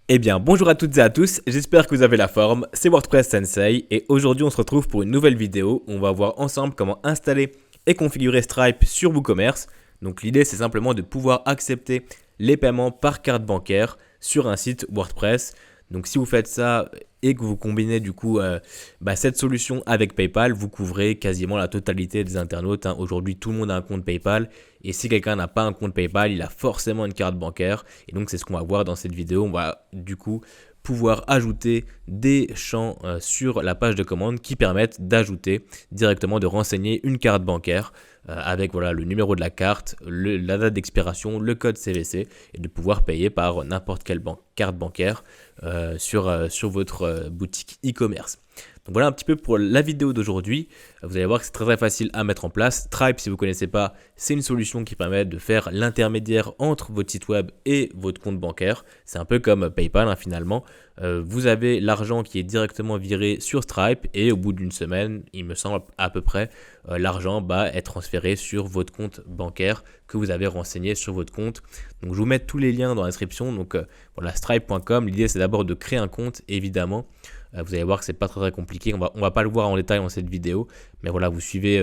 Eh bien, bonjour à toutes et à tous, j'espère que vous avez la forme, c'est WordPress Sensei et aujourd'hui on se retrouve pour une nouvelle vidéo où on va voir ensemble comment installer et configurer Stripe sur WooCommerce. Donc l'idée c'est simplement de pouvoir accepter les paiements par carte bancaire sur un site WordPress. Donc si vous faites ça et que vous combinez du coup cette solution avec PayPal, vous couvrez quasiment la totalité des internautes. Aujourd'hui tout le monde a un compte PayPal et si quelqu'un n'a pas un compte PayPal, il a forcément une carte bancaire. Et donc c'est ce qu'on va voir dans cette vidéo. On va du coup pouvoir ajouter des champs sur la page de commande qui permettent d'ajouter directement, de renseigner une carte bancaire avec voilà, le numéro de la carte, la date d'expiration, le code CVC et de pouvoir payer par n'importe quelle carte bancaire sur votre boutique e-commerce. Donc voilà un petit peu pour la vidéo d'aujourd'hui. Vous allez voir que c'est très facile à mettre en place. Stripe, si vous ne connaissez pas, c'est une solution qui permet de faire l'intermédiaire entre votre site web et votre compte bancaire. C'est un peu comme PayPal finalement. Vous avez l'argent qui est directement viré sur Stripe et au bout d'une semaine, il me semble à peu près, l'argent est transféré sur votre compte bancaire que vous avez renseigné sur votre compte. Donc je vous mets tous les liens dans la description. Donc voilà, stripe.com. L'idée c'est d'abord de créer un compte évidemment. Vous allez voir que c'est pas très compliqué, on va pas le voir en détail dans cette vidéo, mais voilà, vous suivez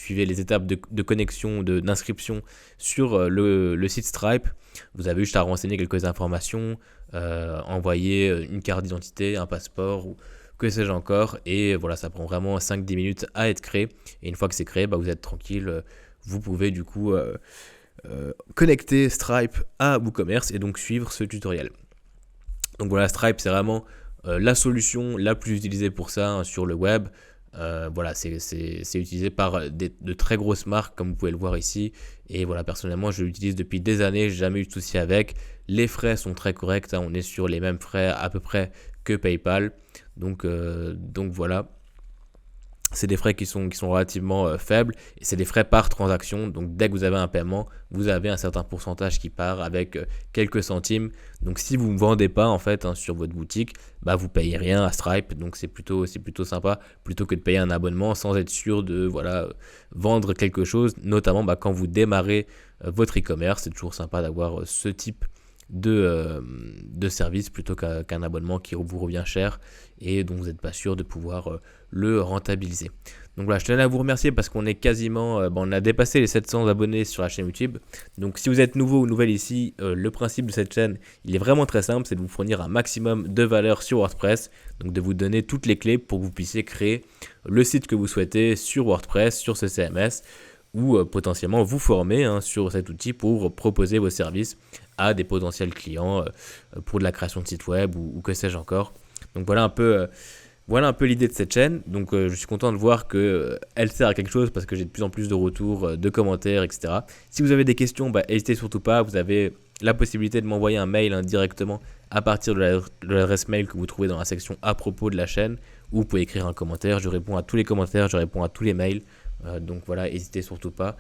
les étapes de connexion, d'inscription sur le site Stripe. Vous avez juste à renseigner quelques informations, envoyer une carte d'identité, un passeport ou que sais-je encore, et voilà, ça prend vraiment 5-10 minutes à être créé, et une fois que c'est créé, vous êtes tranquille, vous pouvez du coup connecter Stripe à WooCommerce et donc suivre ce tutoriel. Donc voilà, Stripe c'est vraiment la solution la plus utilisée pour ça sur le web. Voilà, c'est utilisé par de très grosses marques comme vous pouvez le voir ici. Et voilà, personnellement, je l'utilise depuis des années, j'ai jamais eu de souci avec. Les frais sont très corrects, on est sur les mêmes frais à peu près que PayPal. Donc voilà. C'est des frais qui sont relativement faibles et c'est des frais par transaction. Donc dès que vous avez un paiement, vous avez un certain pourcentage qui part avec quelques centimes. Donc si vous ne vendez pas en fait sur votre boutique, vous payez rien à Stripe. Donc c'est plutôt sympa plutôt que de payer un abonnement sans être sûr de vendre quelque chose. Notamment quand vous démarrez votre e-commerce, c'est toujours sympa d'avoir ce type de service plutôt qu'un abonnement qui vous revient cher et dont vous n'êtes pas sûr de pouvoir le rentabiliser. Donc voilà, je tenais à vous remercier parce qu'on est quasiment, on a dépassé les 700 abonnés sur la chaîne YouTube. Donc si vous êtes nouveau ou nouvelle ici, le principe de cette chaîne, il est vraiment très simple, c'est de vous fournir un maximum de valeur sur WordPress, donc de vous donner toutes les clés pour que vous puissiez créer le site que vous souhaitez sur WordPress, sur ce CMS, ou potentiellement vous former sur cet outil pour proposer vos services à des potentiels clients pour de la création de site web ou que sais-je encore. Donc voilà un peu l'idée de cette chaîne. Donc je suis content de voir qu'elle sert à quelque chose parce que j'ai de plus en plus de retours, de commentaires, etc. Si vous avez des questions, n'hésitez surtout pas. Vous avez la possibilité de m'envoyer un mail directement à partir de l'adresse mail que vous trouvez dans la section à propos de la chaîne, ou vous pouvez écrire un commentaire. Je réponds à tous les commentaires, je réponds à tous les mails. Donc voilà, n'hésitez surtout pas.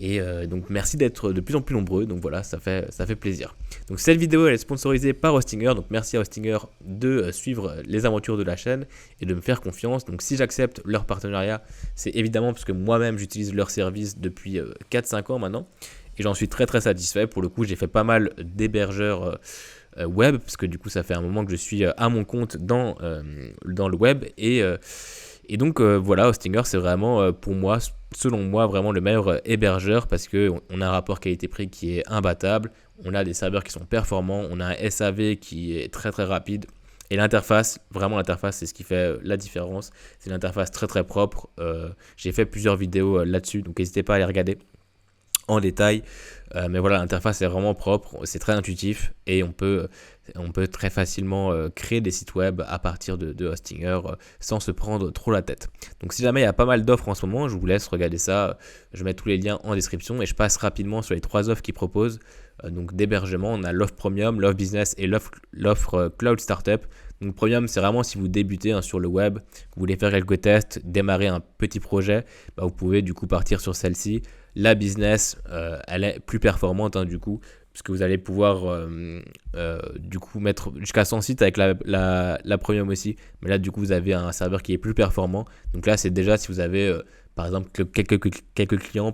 Et donc merci d'être de plus en plus nombreux. Donc voilà, ça fait plaisir. Donc cette vidéo elle est sponsorisée par Hostinger. Donc merci à Hostinger de suivre les aventures de la chaîne et de me faire confiance. Donc si j'accepte leur partenariat, c'est évidemment parce que moi-même j'utilise leur service depuis 4-5 ans maintenant. Et j'en suis très satisfait. Pour le coup, j'ai fait pas mal d'hébergeurs web parce que du coup ça fait un moment que je suis à mon compte dans le web et donc voilà, Hostinger c'est vraiment pour moi, selon moi, vraiment le meilleur hébergeur parce qu'on a un rapport qualité-prix qui est imbattable, on a des serveurs qui sont performants, on a un SAV qui est très rapide et l'interface, vraiment l'interface c'est ce qui fait la différence, c'est une interface très propre, j'ai fait plusieurs vidéos là-dessus donc n'hésitez pas à les regarder en détail, mais voilà, l'interface est vraiment propre, c'est très intuitif et on peut très facilement créer des sites web à partir de Hostinger sans se prendre trop la tête. Donc si jamais il y a pas mal d'offres en ce moment, je vous laisse regarder ça, je mets tous les liens en description et je passe rapidement sur les 3 offres qu'ils proposent. Donc d'hébergement, on a l'offre Premium, l'offre Business et l'offre Cloud Startup. Donc Premium, c'est vraiment si vous débutez sur le web, que vous voulez faire quelques tests, démarrer un petit projet, vous pouvez du coup partir sur celle-ci. La Business, elle est plus performante du coup, puisque vous allez pouvoir du coup mettre jusqu'à 100 sites avec la Premium aussi. Mais là du coup vous avez un serveur qui est plus performant. Donc là c'est déjà si vous avez par exemple quelques clients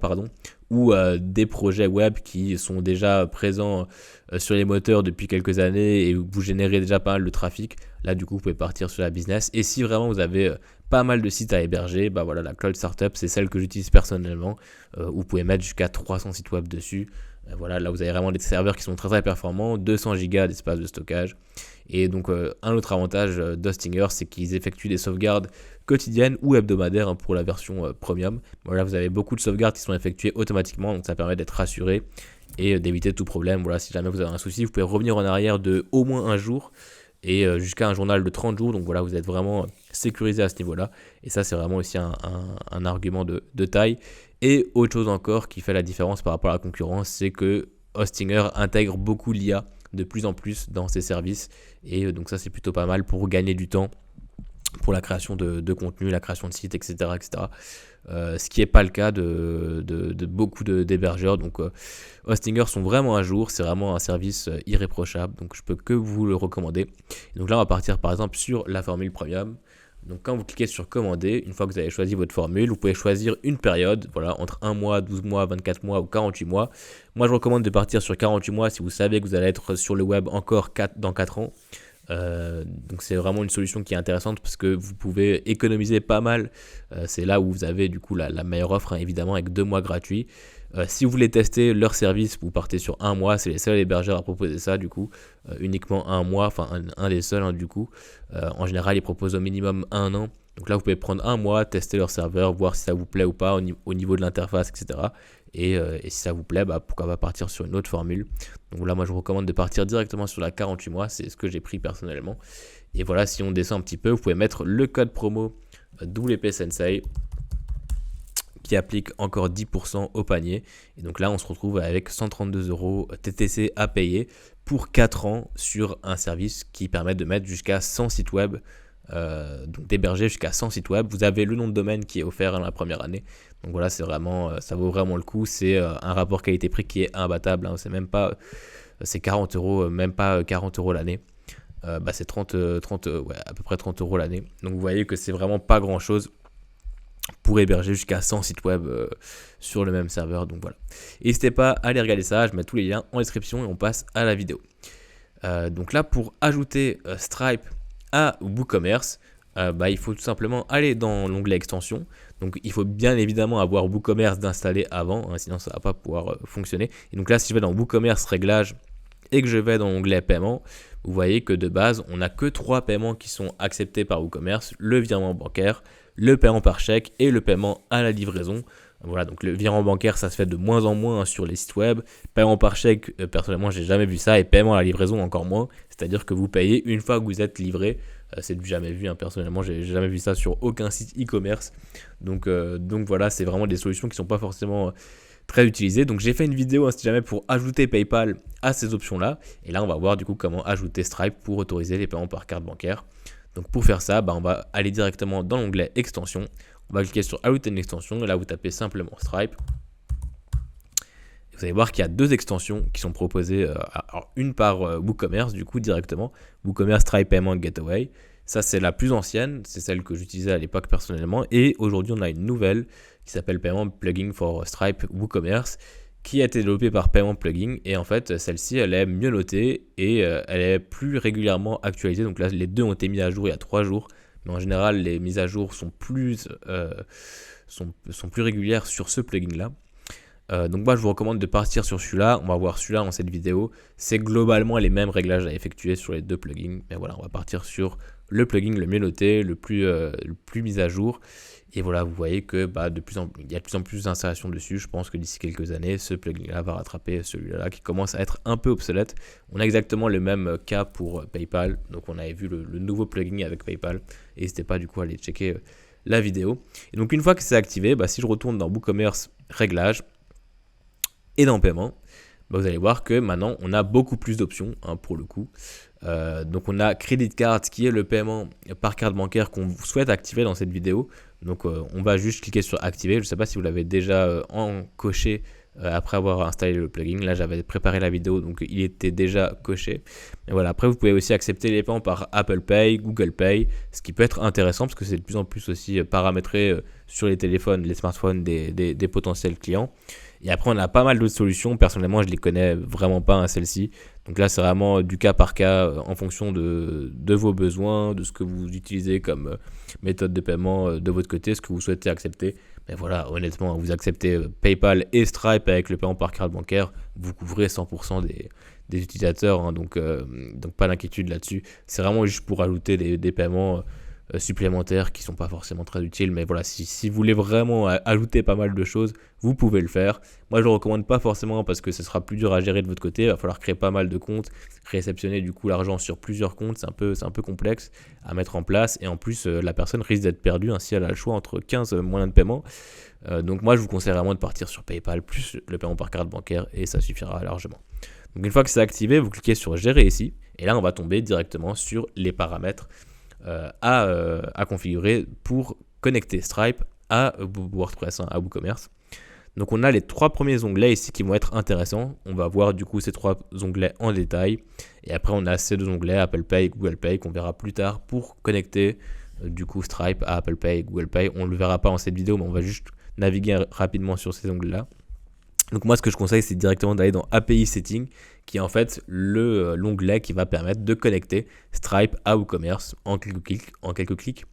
ou des projets web qui sont déjà présents sur les moteurs depuis quelques années et vous générez déjà pas mal de trafic. Là du coup vous pouvez partir sur la business. Et si vraiment vous avez pas mal de sites à héberger, bah voilà, la Cloud Startup c'est celle que j'utilise personnellement, où vous pouvez mettre jusqu'à 300 sites web dessus. Voilà, là vous avez vraiment des serveurs qui sont très très performants, 200 Go d'espace de stockage. Et donc un autre avantage d'Hostinger, c'est qu'ils effectuent des sauvegardes quotidiennes ou hebdomadaires pour la version premium. Voilà, vous avez beaucoup de sauvegardes qui sont effectuées automatiquement, donc ça permet d'être rassuré et d'éviter tout problème. Voilà, si jamais vous avez un souci, vous pouvez revenir en arrière de au moins un jour et jusqu'à un journal de 30 jours. Donc voilà, vous êtes vraiment sécurisé à ce niveau-là. Et ça, c'est vraiment aussi un argument de taille. Et autre chose encore qui fait la différence par rapport à la concurrence, c'est que Hostinger intègre beaucoup l'IA de plus en plus dans ses services. Et donc ça, c'est plutôt pas mal pour gagner du temps pour la création de contenu, la création de sites, etc. etc. Ce qui n'est pas le cas de beaucoup d'hébergeurs. Donc Hostinger sont vraiment à jour, c'est vraiment un service irréprochable, donc je peux que vous le recommander. Et donc là on va partir par exemple sur la formule premium. Donc quand vous cliquez sur commander, une fois que vous avez choisi votre formule, vous pouvez choisir une période, voilà, entre 1 mois, 12 mois, 24 mois ou 48 mois. Moi je recommande de partir sur 48 mois si vous savez que vous allez être sur le web encore dans 4 ans. Donc c'est vraiment une solution qui est intéressante parce que vous pouvez économiser pas mal. C'est là où vous avez du coup la meilleure offre, hein, évidemment, avec 2 mois gratuits. Si vous voulez tester leur service, vous partez sur 1 mois. C'est les seuls hébergeurs à proposer ça, du coup, uniquement 1 mois, enfin un des seuls, hein, du coup. En général, ils proposent au minimum 1 an. Donc là, vous pouvez prendre 1 mois, tester leur serveur, voir si ça vous plaît ou pas au niveau de l'interface, etc. Et si ça vous plaît, bah, pourquoi pas partir sur une autre formule. Donc là, moi, je vous recommande de partir directement sur la 48 mois. C'est ce que j'ai pris personnellement. Et voilà, si on descend un petit peu, vous pouvez mettre le code promo WP Sensei qui applique encore 10% au panier. Et donc là, on se retrouve avec 132 € TTC à payer pour 4 ans sur un service qui permet de mettre jusqu'à 100 sites web. Donc d'héberger jusqu'à 100 sites web. Vous avez le nom de domaine qui est offert dans la première année. Donc voilà, c'est vraiment, ça vaut vraiment le coup. C'est un rapport qualité-prix qui est imbattable, hein. C'est même pas, c'est 40 €, même pas 40 € l'année. C'est 30, ouais, à peu près 30 € l'année. Donc vous voyez que c'est vraiment pas grand chose pour héberger jusqu'à 100 sites web sur le même serveur. Donc voilà. N'hésitez pas à aller regarder ça. Je mets tous les liens en description et on passe à la vidéo. Donc là, pour ajouter Stripe à WooCommerce, il faut tout simplement aller dans l'onglet extension. Donc il faut bien évidemment avoir WooCommerce d'installer avant, hein, sinon ça ne va pas pouvoir fonctionner. Et donc là, si je vais dans WooCommerce réglages et que je vais dans l'onglet paiement, vous voyez que de base, on n'a que 3 paiements qui sont acceptés par WooCommerce: le virement bancaire, le paiement par chèque et le paiement à la livraison. Voilà, donc le virement bancaire, ça se fait de moins en moins sur les sites web. Paiement par chèque, personnellement, j'ai jamais vu ça. Et paiement à la livraison, encore moins. C'est-à-dire que vous payez une fois que vous êtes livré. C'est du jamais vu, hein. Personnellement, j'ai jamais vu ça sur aucun site e-commerce. Donc voilà, c'est vraiment des solutions qui ne sont pas forcément très utilisées. Donc j'ai fait une vidéo, hein, si jamais, pour ajouter PayPal à ces options-là. Et là, on va voir du coup comment ajouter Stripe pour autoriser les paiements par carte bancaire. Donc pour faire ça, on va aller directement dans l'onglet extension. On va cliquer sur ajouter une extension et là vous tapez simplement Stripe. Vous allez voir qu'il y a 2 extensions qui sont proposées, alors une par WooCommerce du coup directement, WooCommerce Stripe Payment Gateway. Ça c'est la plus ancienne, c'est celle que j'utilisais à l'époque personnellement, et aujourd'hui on a une nouvelle qui s'appelle Payment Plugin for Stripe WooCommerce, qui a été développée par Payment Plugin, et en fait celle-ci elle est mieux notée et elle est plus régulièrement actualisée. Donc là les deux ont été mis à jour il y a 3 jours. Mais en général, les mises à jour sont plus régulières sur ce plugin-là. Donc moi, je vous recommande de partir sur celui-là. On va voir celui-là dans cette vidéo. C'est globalement les mêmes réglages à effectuer sur les 2 plugins. Mais voilà, on va partir sur le plugin le mieux noté, le plus mis à jour. Et voilà, vous voyez que il y a de plus en plus d'installations dessus. Je pense que d'ici quelques années, ce plugin-là va rattraper celui-là qui commence à être un peu obsolète. On a exactement le même cas pour PayPal. Donc on avait vu le nouveau plugin avec PayPal. Et n'hésitez pas du coup à aller checker la vidéo. Et donc une fois que c'est activé, si je retourne dans WooCommerce réglages et dans paiement, vous allez voir que maintenant on a beaucoup plus d'options, hein, pour le coup. Donc on a Credit Card qui est le paiement par carte bancaire qu'on souhaite activer dans cette vidéo. Donc on va juste cliquer sur activer. Je ne sais pas si vous l'avez déjà encoché après avoir installé le plugin. Là j'avais préparé la vidéo donc il était déjà coché. Et voilà, après vous pouvez aussi accepter les paiements par Apple Pay, Google Pay, ce qui peut être intéressant parce que c'est de plus en plus aussi paramétré sur les téléphones, les smartphones des potentiels clients. Et après, on a pas mal d'autres solutions. Personnellement, je les connais vraiment pas, celles-ci. Donc là, c'est vraiment du cas par cas en fonction de vos besoins, de ce que vous utilisez comme méthode de paiement de votre côté, ce que vous souhaitez accepter. Mais voilà, honnêtement, vous acceptez PayPal et Stripe avec le paiement par carte bancaire, vous couvrez 100% des utilisateurs, hein, donc pas d'inquiétude là-dessus. C'est vraiment juste pour ajouter des paiements supplémentaires qui sont pas forcément très utiles, mais voilà, si vous voulez vraiment ajouter pas mal de choses, vous pouvez le faire. Moi je le recommande pas forcément parce que ce sera plus dur à gérer de votre côté, il va falloir créer pas mal de comptes, réceptionner du coup l'argent sur plusieurs comptes, c'est un peu complexe à mettre en place, et en plus la personne risque d'être perdue si elle a le choix entre 15 moyens de paiement. Donc moi je vous conseille vraiment de partir sur PayPal plus le paiement par carte bancaire, et ça suffira largement. Donc une fois que c'est activé, vous cliquez sur gérer ici, et là on va tomber directement sur les paramètres à configurer pour connecter Stripe à WordPress, à WooCommerce. Donc on a les 3 premiers onglets ici qui vont être intéressants. On va voir du coup ces 3 onglets en détail. Et après on a ces 2 onglets, Apple Pay et Google Pay, qu'on verra plus tard pour connecter du coup Stripe à Apple Pay et Google Pay. On ne le verra pas en cette vidéo, mais on va juste naviguer rapidement sur ces onglets-là. Donc moi ce que je conseille, c'est directement d'aller dans API Setting, qui est en fait l'onglet qui va permettre de connecter Stripe à WooCommerce en quelques clics.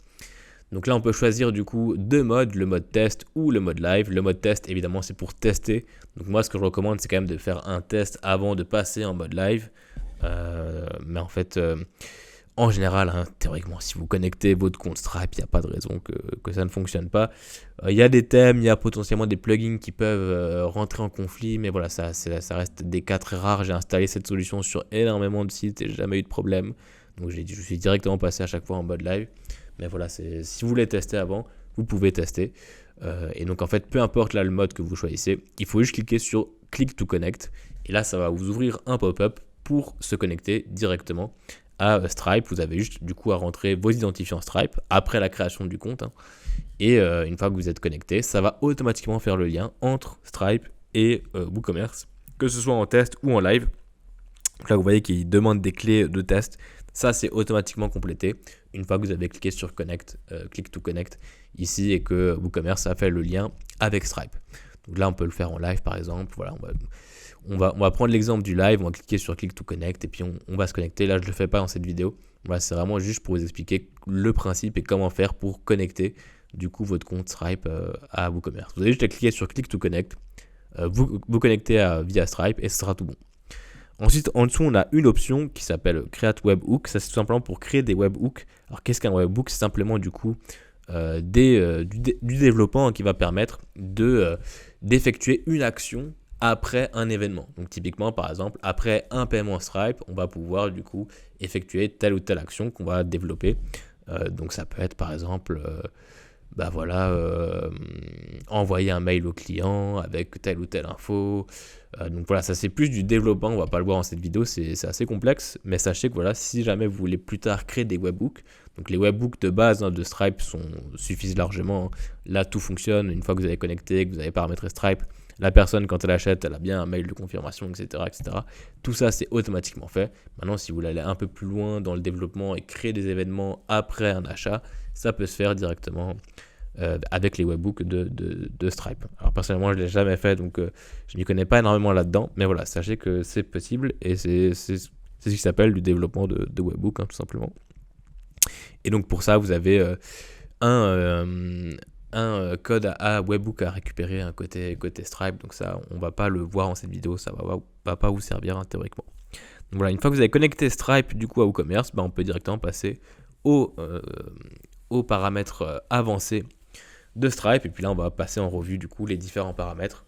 Donc là on peut choisir du coup 2 modes, le mode test ou le mode live. Le mode test évidemment c'est pour tester. Donc moi ce que je recommande c'est quand même de faire un test avant de passer en mode live. Mais en fait en général, théoriquement, si vous connectez votre compte Stripe, il n'y a pas de raison que ça ne fonctionne pas. Il y a des thèmes, il y a potentiellement des plugins qui peuvent rentrer en conflit, mais voilà, ça reste des cas très rares. J'ai installé cette solution sur énormément de sites et j'ai jamais eu de problème. Donc je suis directement passé à chaque fois en mode live. Mais voilà, si vous voulez tester avant, vous pouvez tester. Et donc en fait, peu importe là le mode que vous choisissez, il faut juste cliquer sur Click to Connect. Et là, ça va vous ouvrir un pop-up pour se connecter directement à Stripe. Vous avez juste du coup à rentrer vos identifiants Stripe après la création du compte, et une fois que vous êtes connecté, ça va automatiquement faire le lien entre Stripe et WooCommerce, que ce soit en test ou en live. Donc là vous voyez qu'il demande des clés de test, ça c'est automatiquement complété une fois que vous avez cliqué sur Connect, Click to Connect ici, et que WooCommerce a fait le lien avec Stripe. Donc là on peut le faire en live par exemple. Voilà, on va prendre l'exemple du live, on va cliquer sur Click to Connect et puis on va se connecter. Là, je ne le fais pas dans cette vidéo. Voilà, c'est vraiment juste pour vous expliquer le principe et comment faire pour connecter du coup votre compte Stripe à WooCommerce. Vous avez juste à cliquer sur Click to Connect, vous connecter via Stripe et ce sera tout bon. Ensuite, en dessous, on a une option qui s'appelle Create Webhook. Ça, c'est tout simplement pour créer des webhooks. Alors, qu'est-ce qu'un webhook? C'est simplement du coup du développement qui va permettre d'effectuer une action après un événement. Donc typiquement par exemple après un paiement Stripe, on va pouvoir du coup effectuer telle ou telle action qu'on va développer. Donc ça peut être par exemple envoyer un mail au client avec telle ou telle info. Donc voilà, ça c'est plus du développement, on va pas le voir dans cette vidéo, c'est assez complexe, mais sachez que voilà, si jamais vous voulez plus tard créer des webhooks, donc les webhooks de base de Stripe suffisent largement. Là tout fonctionne, une fois que vous avez connecté, que vous avez paramétré Stripe, la personne, quand elle achète, elle a bien un mail de confirmation, etc. etc. Tout ça, c'est automatiquement fait. Maintenant, si vous voulez aller un peu plus loin dans le développement et créer des événements après un achat, ça peut se faire directement avec les webhooks de Stripe. Alors, personnellement, je ne l'ai jamais fait, donc je ne m'y connais pas énormément là-dedans. Mais voilà, sachez que c'est possible et c'est ce qui s'appelle du développement de webhook, tout simplement. Et donc, pour ça, vous avez un code à webhook à récupérer côté Stripe, donc ça on va pas le voir en cette vidéo, ça va pas vous servir théoriquement. Donc voilà, une fois que vous avez connecté Stripe du coup à WooCommerce, on peut directement passer aux paramètres avancés de Stripe, et puis là on va passer en revue du coup les différents paramètres.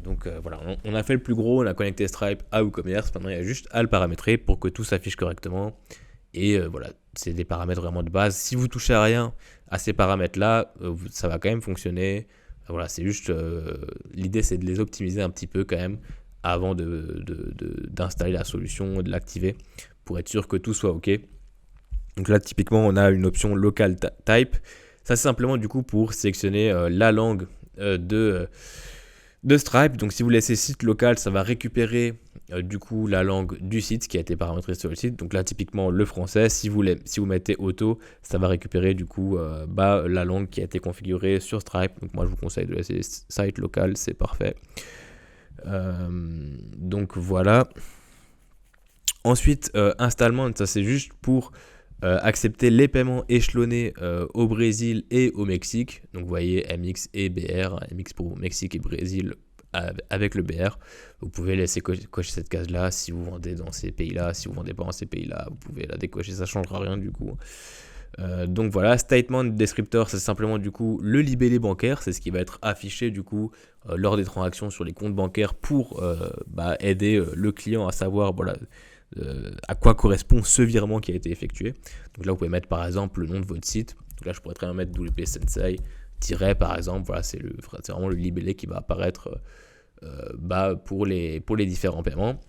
Donc voilà, on a fait le plus gros, on a connecté Stripe à WooCommerce, maintenant il y a juste à le paramétrer pour que tout s'affiche correctement. Et voilà, c'est des paramètres vraiment de base. Si vous touchez à rien à ces paramètres-là, ça va quand même fonctionner. Voilà, c'est juste l'idée, c'est de les optimiser un petit peu quand même avant d'installer la solution, de l'activer pour être sûr que tout soit OK. Donc là, typiquement, on a une option Local Type. Ça, c'est simplement du coup pour sélectionner la langue de de Stripe. Donc si vous laissez site local, ça va récupérer du coup la langue du site qui a été paramétrée sur le site. Donc là typiquement le français, si vous mettez auto, ça va récupérer du coup la langue qui a été configurée sur Stripe. Donc moi je vous conseille de laisser site local, c'est parfait. Donc voilà. Ensuite, installement, ça c'est juste pour accepter les paiements échelonnés au Brésil et au Mexique. Donc vous voyez MX et BR, MX pour Mexique et Brésil avec le BR. Vous pouvez laisser cocher cette case-là si vous vendez dans ces pays-là. Si vous ne vendez pas dans ces pays-là, vous pouvez la décocher, ça ne changera rien du coup. Donc voilà, statement descriptor, c'est simplement du coup le libellé bancaire, c'est ce qui va être affiché du coup lors des transactions sur les comptes bancaires pour aider le client à savoir à quoi correspond ce virement qui a été effectué. Donc là vous pouvez mettre par exemple le nom de votre site. Donc là je pourrais très bien mettre WP Sensei par exemple, voilà, c'est vraiment le libellé qui va apparaître pour les différents paiements.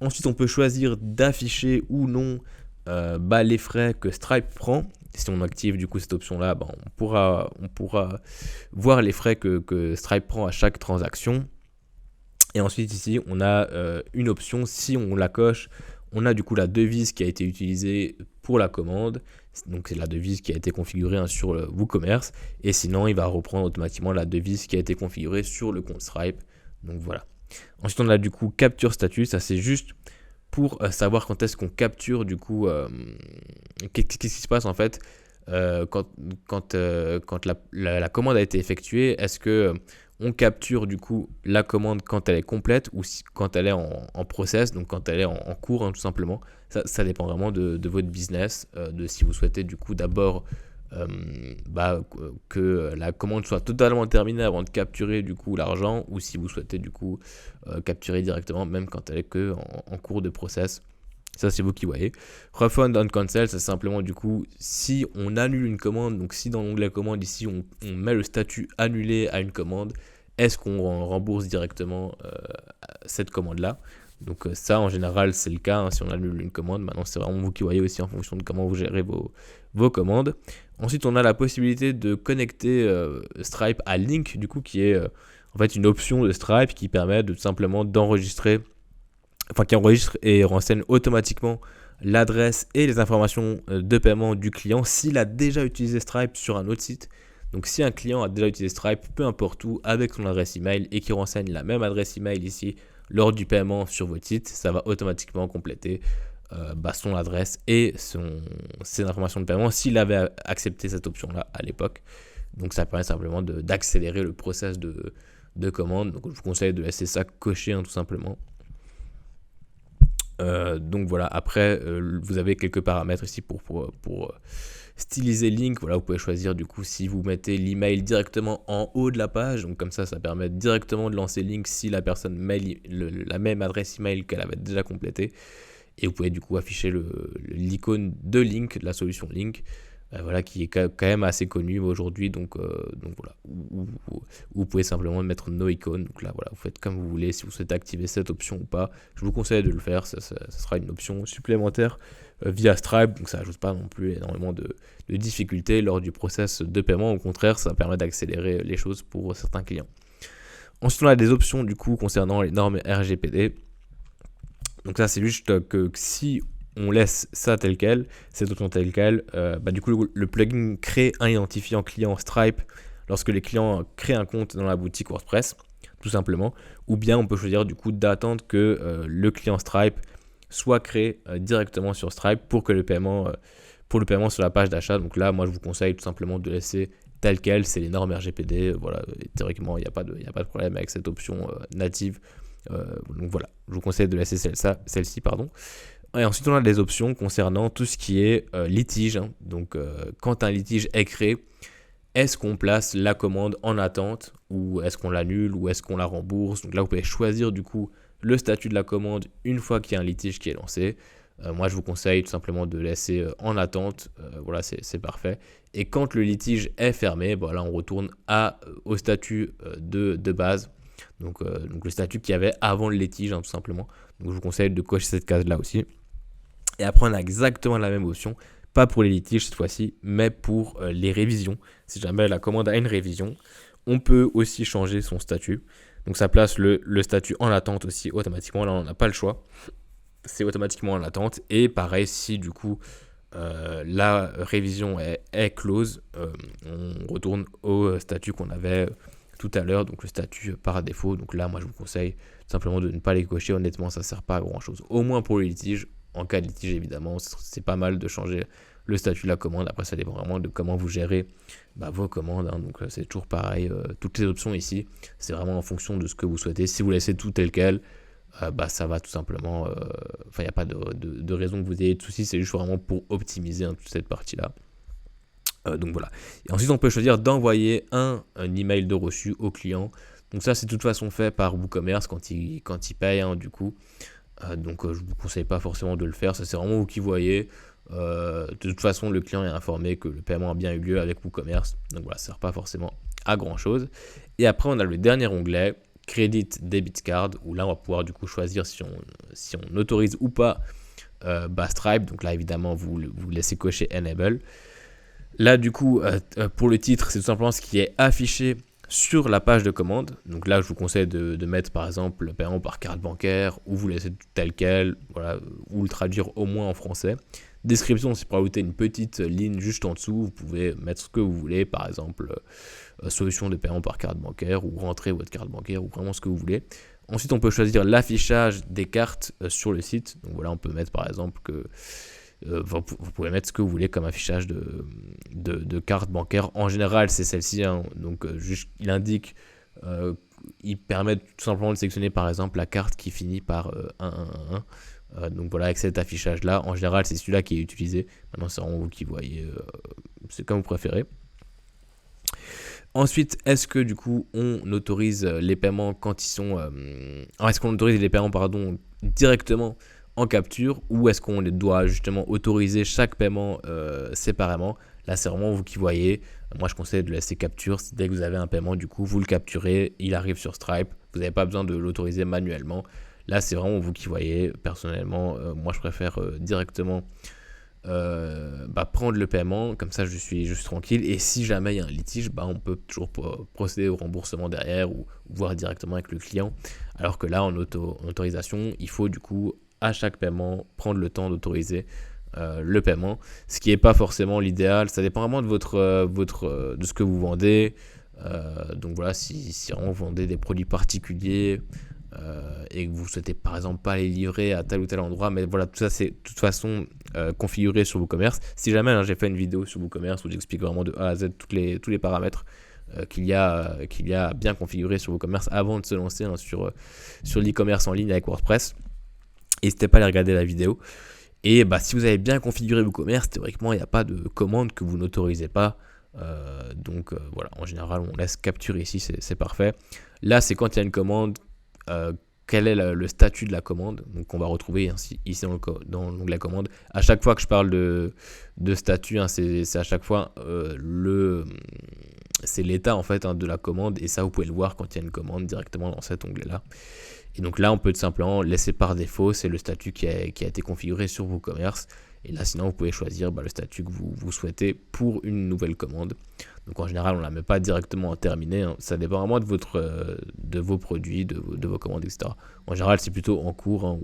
Ensuite on peut choisir d'afficher ou non les frais que Stripe prend. Si on active du coup cette option là, on pourra voir les frais que Stripe prend à chaque transaction. Et ensuite ici on a une option, si on la coche, on a du coup la devise qui a été utilisée pour la commande. Donc c'est la devise qui a été configurée sur le WooCommerce. Et sinon il va reprendre automatiquement la devise qui a été configurée sur le compte Stripe. Donc voilà. Ensuite on a du coup capture statut, ça c'est juste pour savoir quand est-ce qu'on capture du coup qu'est-ce qui se passe en fait quand la commande a été effectuée. Est-ce que on capture du coup la commande quand elle est complète ou quand elle est en process, donc quand elle est en cours tout simplement. Ça dépend vraiment de votre business, de si vous souhaitez du coup d'abord que la commande soit totalement terminée avant de capturer du coup l'argent, ou si vous souhaitez du coup capturer directement même quand elle est que en cours de process. Ça c'est vous qui voyez. Refund on cancel, c'est simplement du coup si on annule une commande, donc si dans l'onglet commande ici on met le statut annulé à une commande, est-ce qu'on rembourse directement cette commande là. Donc ça en général c'est le cas si on annule une commande. Maintenant c'est vraiment vous qui voyez aussi en fonction de comment vous gérez vos commandes. Ensuite on a la possibilité de connecter Stripe à Link du coup qui est en fait une option de Stripe qui permet de tout simplement d'enregistrer, qui enregistre et renseigne automatiquement l'adresse et les informations de paiement du client s'il a déjà utilisé Stripe sur un autre site. Donc si un client a déjà utilisé Stripe, peu importe où, avec son adresse email et qui renseigne la même adresse email ici lors du paiement sur votre site, ça va automatiquement compléter son adresse et ses informations de paiement s'il avait accepté cette option-là à l'époque. Donc ça permet simplement d'accélérer le process de commande. Donc je vous conseille de laisser ça coché tout simplement. Donc voilà, après vous avez quelques paramètres ici pour styliser Link. Voilà, vous pouvez choisir du coup si vous mettez l'email directement en haut de la page, donc comme ça permet directement de lancer Link si la personne met la même adresse email qu'elle avait déjà complétée. Et vous pouvez du coup afficher l'icône de Link, de la solution Link, qui est quand même assez connue aujourd'hui. Donc voilà, ou vous pouvez simplement mettre no icône. Donc là voilà, vous faites comme vous voulez si vous souhaitez activer cette option ou pas. Je vous conseille de le faire, ça sera une option supplémentaire via Stripe, donc ça n'ajoute pas non plus énormément de difficultés lors du process de paiement. Au contraire, ça permet d'accélérer les choses pour certains clients. Ensuite on a des options du coup concernant les normes RGPD. Donc ça c'est juste que si on laisse ça tel quel, cette option telle quelle, du coup le plugin crée un identifiant client Stripe lorsque les clients créent un compte dans la boutique WordPress, tout simplement. Ou bien on peut choisir du coup d'attendre que le client Stripe soit créé directement sur Stripe pour le paiement sur la page d'achat. Donc là moi je vous conseille tout simplement de laisser tel quel, c'est les normes RGPD. Voilà, et théoriquement il n'y a pas de problème avec cette option native. Donc voilà, je vous conseille de laisser celle-ci. Et ensuite on a des options concernant tout ce qui est litige. Donc quand un litige est créé, est-ce qu'on place la commande en attente, ou est-ce qu'on l'annule, ou est-ce qu'on la rembourse. Donc là vous pouvez choisir du coup le statut de la commande une fois qu'il y a un litige qui est lancé. Moi je vous conseille tout simplement de laisser en attente. Voilà, c'est parfait. Et quand le litige est fermé, là on retourne au statut de base. Donc le statut qu'il y avait avant le litige tout simplement. Donc je vous conseille de cocher cette case là aussi. Et après on a exactement la même option, pas pour les litiges cette fois-ci, mais pour les révisions. Si jamais la commande a une révision, on peut aussi changer son statut. Donc ça place le statut en attente aussi automatiquement. Là, on n'a pas le choix. C'est automatiquement en attente. Et pareil, si du coup la révision est close, on retourne au statut qu'on avait tout à l'heure, donc le statut par défaut. Donc là, moi, je vous conseille simplement de ne pas les cocher. Honnêtement, ça ne sert pas à grand-chose. Au moins pour les litiges. En cas de litige, évidemment, c'est pas mal de changer le statut de la commande. Après, ça dépend vraiment de comment vous gérez vos commandes. Donc, c'est toujours pareil. Toutes les options ici, c'est vraiment en fonction de ce que vous souhaitez. Si vous laissez tout tel quel, ça va tout simplement. Il n'y a pas de raison que vous ayez de soucis. C'est juste vraiment pour optimiser toute cette partie-là. Donc voilà. Et ensuite, on peut choisir d'envoyer un email de reçu au client. Donc ça, c'est de toute façon fait par WooCommerce quand il paye, du coup. Donc je ne vous conseille pas forcément de le faire, ça c'est vraiment vous qui voyez. De toute façon, le client est informé que le paiement a bien eu lieu avec WooCommerce. Donc voilà, ça ne sert pas forcément à grand chose. Et après, on a le dernier onglet, Credit Debit Card, où là on va pouvoir du coup choisir si on autorise ou pas Stripe. Donc là évidemment vous laissez cocher Enable. Là du coup pour le titre, c'est tout simplement ce qui est affiché sur la page de commande. Donc là, je vous conseille de mettre par exemple le paiement par carte bancaire, ou vous laissez tel quel, voilà, ou le traduire au moins en français. Description, c'est pour ajouter une petite ligne juste en dessous. Vous pouvez mettre ce que vous voulez, par exemple solution de paiement par carte bancaire, ou rentrer votre carte bancaire, ou vraiment ce que vous voulez. Ensuite, on peut choisir l'affichage des cartes sur le site. Donc voilà, on peut mettre par exemple que vous pouvez mettre ce que vous voulez comme affichage de carte bancaire. En général, c'est celle-ci. Donc, juste, il indique, il permet tout simplement de sélectionner par exemple la carte qui finit par 111. Donc voilà, avec cet affichage-là, en général, c'est celui-là qui est utilisé. Maintenant, c'est vraiment vous qui voyez. C'est comme vous préférez. Ensuite, est-ce que du coup, on autorise les paiements quand ils sont... est-ce qu'on autorise les paiements, directement en capture, ou est-ce qu'on doit justement autoriser chaque paiement séparément? Là, c'est vraiment vous qui voyez. Moi, je conseille de laisser capture. Dès que vous avez un paiement, du coup, vous le capturez, il arrive sur Stripe. Vous n'avez pas besoin de l'autoriser manuellement. Là, c'est vraiment vous qui voyez. Personnellement, moi, je préfère directement prendre le paiement. Comme ça, je suis tranquille. Et si jamais il y a un litige, on peut toujours procéder au remboursement derrière, ou voir directement avec le client. Alors que là, en autorisation, il faut du coup à chaque paiement prendre le temps d'autoriser le paiement, ce qui n'est pas forcément l'idéal. Ça dépend vraiment de de ce que vous vendez. Donc voilà, si vraiment vous vendez des produits particuliers et que vous souhaitez par exemple pas les livrer à tel ou tel endroit, mais voilà, tout ça c'est de toute façon configuré sur WooCommerce. Si jamais j'ai fait une vidéo sur WooCommerce où j'explique vraiment de A à Z tous les paramètres qu'il y a bien configuré sur WooCommerce avant de se lancer sur l'e-commerce en ligne avec WordPress. N'hésitez pas à aller regarder la vidéo. Et si vous avez bien configuré WooCommerce, théoriquement, il n'y a pas de commande que vous n'autorisez pas. Donc voilà, en général, on laisse capturer ici, c'est parfait. Là, c'est quand il y a une commande, quel est le statut de la commande. Donc on va retrouver ici dans l'onglet commande. À chaque fois que je parle de statut, c'est à chaque fois c'est l'état en fait de la commande. Et ça, vous pouvez le voir quand il y a une commande directement dans cet onglet-là. Et donc là, on peut tout simplement laisser par défaut, c'est le statut qui a été configuré sur WooCommerce. Et là, sinon, vous pouvez choisir le statut que vous souhaitez pour une nouvelle commande. Donc en général, on ne la met pas directement en terminé. Ça dépend vraiment de vos produits, de vos commandes, etc. En général, c'est plutôt en cours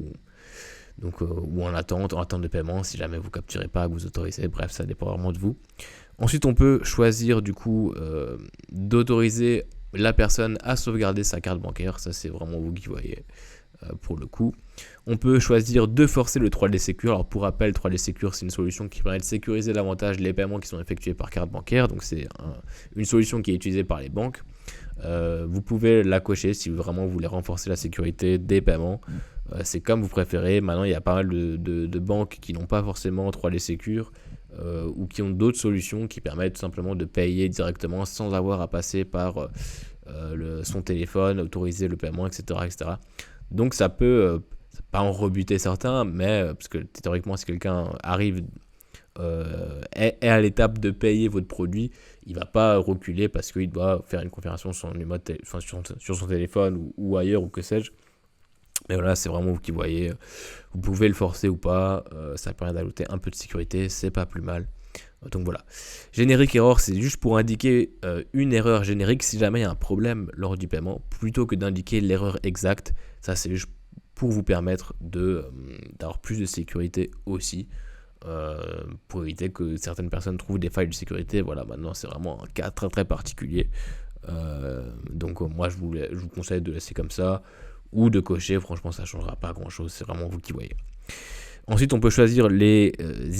ou en attente de paiement, si jamais vous ne capturez pas, que vous autorisez. Bref, ça dépend vraiment de vous. Ensuite, on peut choisir du coup d'autoriser la personne à sauvegarder sa carte bancaire. Ça, c'est vraiment vous qui voyez pour le coup. On peut choisir de forcer le 3D Secure. Alors pour rappel, 3D Secure, c'est une solution qui permet de sécuriser davantage les paiements qui sont effectués par carte bancaire. Donc c'est une solution qui est utilisée par les banques. Vous pouvez la cocher si vraiment vous voulez renforcer la sécurité des paiements. C'est comme vous préférez. Maintenant, il y a pas mal de banques qui n'ont pas forcément 3D Secure ou qui ont d'autres solutions qui permettent tout simplement de payer directement sans avoir à passer par son téléphone, autoriser le paiement, etc. etc. Donc ça peut pas en rebuter certains, mais parce que théoriquement, si quelqu'un arrive est à l'étape de payer votre produit, il ne va pas reculer parce qu'il doit faire une confirmation sur son téléphone ou ailleurs ou que sais-je. Mais voilà, c'est vraiment vous qui voyez. Vous pouvez le forcer ou pas. Ça permet d'ajouter un peu de sécurité, c'est pas plus mal. Donc voilà. Générique error, c'est juste pour indiquer une erreur générique si jamais il y a un problème lors du paiement, plutôt que d'indiquer l'erreur exacte. Ça, c'est juste pour vous permettre d'avoir plus de sécurité aussi, pour éviter que certaines personnes trouvent des failles de sécurité. Voilà, maintenant c'est vraiment un cas très très particulier. Donc moi je vous conseille de laisser comme ça ou de cocher. Franchement, ça changera pas grand chose, c'est vraiment vous qui voyez. Ensuite, on peut choisir les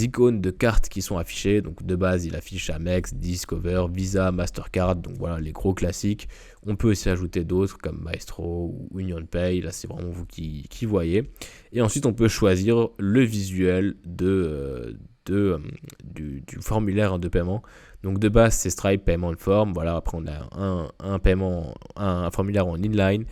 icônes de cartes qui sont affichées. Donc de base, il affiche Amex, Discover, Visa, Mastercard. Donc voilà, les gros classiques. On peut aussi ajouter d'autres comme Maestro ou UnionPay. Là, c'est vraiment vous qui voyez. Et ensuite, on peut choisir le visuel du formulaire de paiement. Donc de base, c'est Stripe Payment Form. Voilà, après on a un formulaire en inline.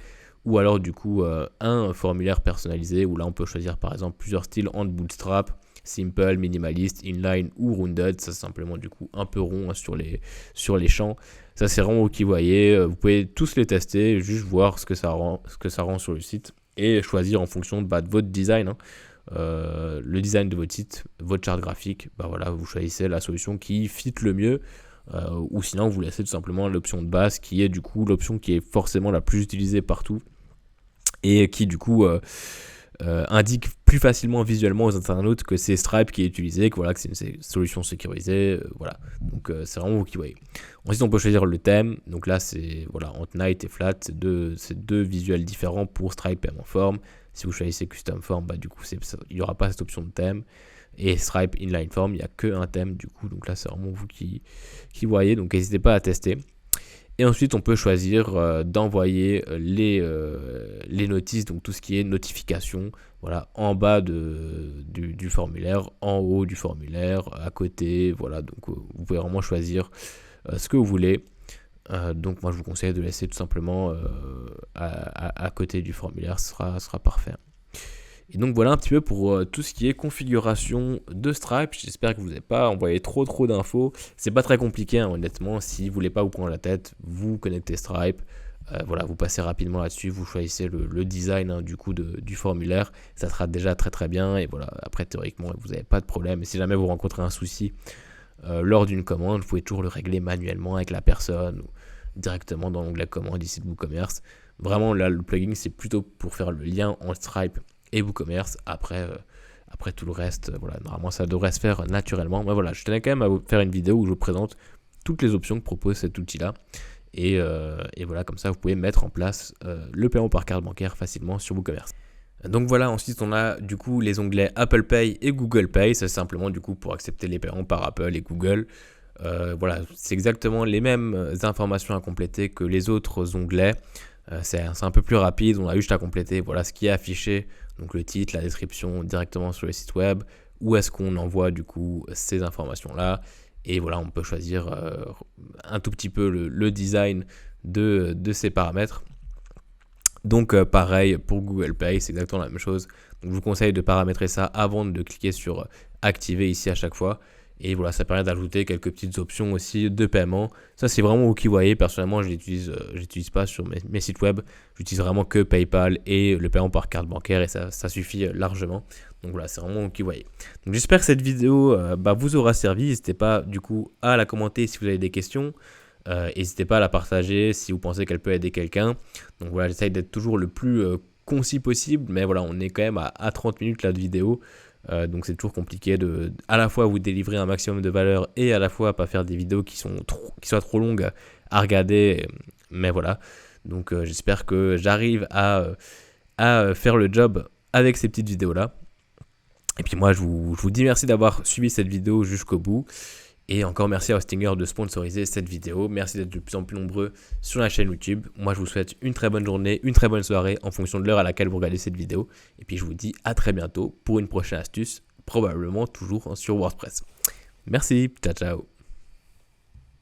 Ou alors du coup un formulaire personnalisé où là on peut choisir par exemple plusieurs styles entre Bootstrap, Simple, Minimalist, Inline ou Rounded. Ça c'est simplement du coup un peu rond sur les champs. Ça c'est vraiment vous qui voyez. Vous pouvez tous les tester, juste voir ce que ça rend sur le site et choisir en fonction de votre design. Le design de votre site, votre charte graphique, voilà, vous choisissez la solution qui fit le mieux. Ou sinon vous laissez tout simplement l'option de base qui est du coup l'option qui est forcément la plus utilisée partout et qui du coup indique plus facilement visuellement aux internautes que c'est Stripe qui est utilisé, que c'est une solution sécurisée, voilà. Donc c'est vraiment vous qui voyez. Ensuite on peut choisir le thème, donc là c'est entre Night et Flat, c'est deux visuels différents pour Stripe Payment Form. Si vous choisissez Custom Form, du coup il n'y aura pas cette option de thème. Et Stripe Inline Form, il n'y a qu'un thème du coup, donc là c'est vraiment vous qui voyez, donc n'hésitez pas à tester. Et ensuite on peut choisir d'envoyer les notices, donc tout ce qui est notification, voilà, en bas du formulaire, en haut du formulaire, à côté, voilà, donc vous pouvez vraiment choisir ce que vous voulez. Donc moi je vous conseille de laisser tout simplement à côté du formulaire, ce sera parfait. Et donc voilà un petit peu pour tout ce qui est configuration de Stripe. J'espère que vous n'avez pas envoyé trop d'infos. C'est pas très compliqué honnêtement. Si vous voulez pas vous prendre la tête, vous connectez Stripe. Vous passez rapidement là-dessus, vous choisissez le design du coup du formulaire. Ça sera déjà très bien. Et voilà, après théoriquement vous n'avez pas de problème. Et si jamais vous rencontrez un souci lors d'une commande, vous pouvez toujours le régler manuellement avec la personne ou directement dans l'onglet commande ici de WooCommerce. Vraiment là le plugin c'est plutôt pour faire le lien entre Stripe et WooCommerce. Après tout le reste, normalement ça devrait se faire naturellement. Mais voilà, je tenais quand même à vous faire une vidéo où je vous présente toutes les options que propose cet outil là. Et voilà, comme ça vous pouvez mettre en place le paiement par carte bancaire facilement sur WooCommerce. Donc voilà, ensuite on a du coup les onglets Apple Pay et Google Pay. C'est simplement du coup pour accepter les paiements par Apple et Google. C'est exactement les mêmes informations à compléter que les autres onglets. C'est un peu plus rapide, on a juste à compléter ce qui est affiché, donc le titre, la description directement sur le site web, où est-ce qu'on envoie du coup ces informations là, et voilà on peut choisir un tout petit peu le design de ces paramètres. Donc pareil pour Google Pay, c'est exactement la même chose, donc je vous conseille de paramétrer ça avant de cliquer sur activer ici à chaque fois. Et voilà, ça permet d'ajouter quelques petites options aussi de paiement. Ça, c'est vraiment vous qui voyez. Personnellement, je l'utilise pas sur mes sites web. J'utilise vraiment que PayPal et le paiement par carte bancaire et ça suffit largement. Donc voilà, c'est vraiment vous qui voyez. Donc j'espère que cette vidéo vous aura servi. N'hésitez pas du coup à la commenter si vous avez des questions. N'hésitez pas à la partager si vous pensez qu'elle peut aider quelqu'un. Donc voilà, j'essaye d'être toujours le plus concis possible. Mais voilà, on est quand même à 30 minutes là de vidéo. Donc c'est toujours compliqué de à la fois vous délivrer un maximum de valeur et à la fois pas faire des vidéos qui soient trop longues à regarder, mais voilà, donc j'espère que j'arrive à faire le job avec ces petites vidéos là. Et puis moi je vous dis merci d'avoir suivi cette vidéo jusqu'au bout. Et encore merci à Hostinger de sponsoriser cette vidéo. Merci d'être de plus en plus nombreux sur la chaîne YouTube. Moi, je vous souhaite une très bonne journée, une très bonne soirée en fonction de l'heure à laquelle vous regardez cette vidéo. Et puis, je vous dis à très bientôt pour une prochaine astuce, probablement toujours sur WordPress. Merci, ciao ciao.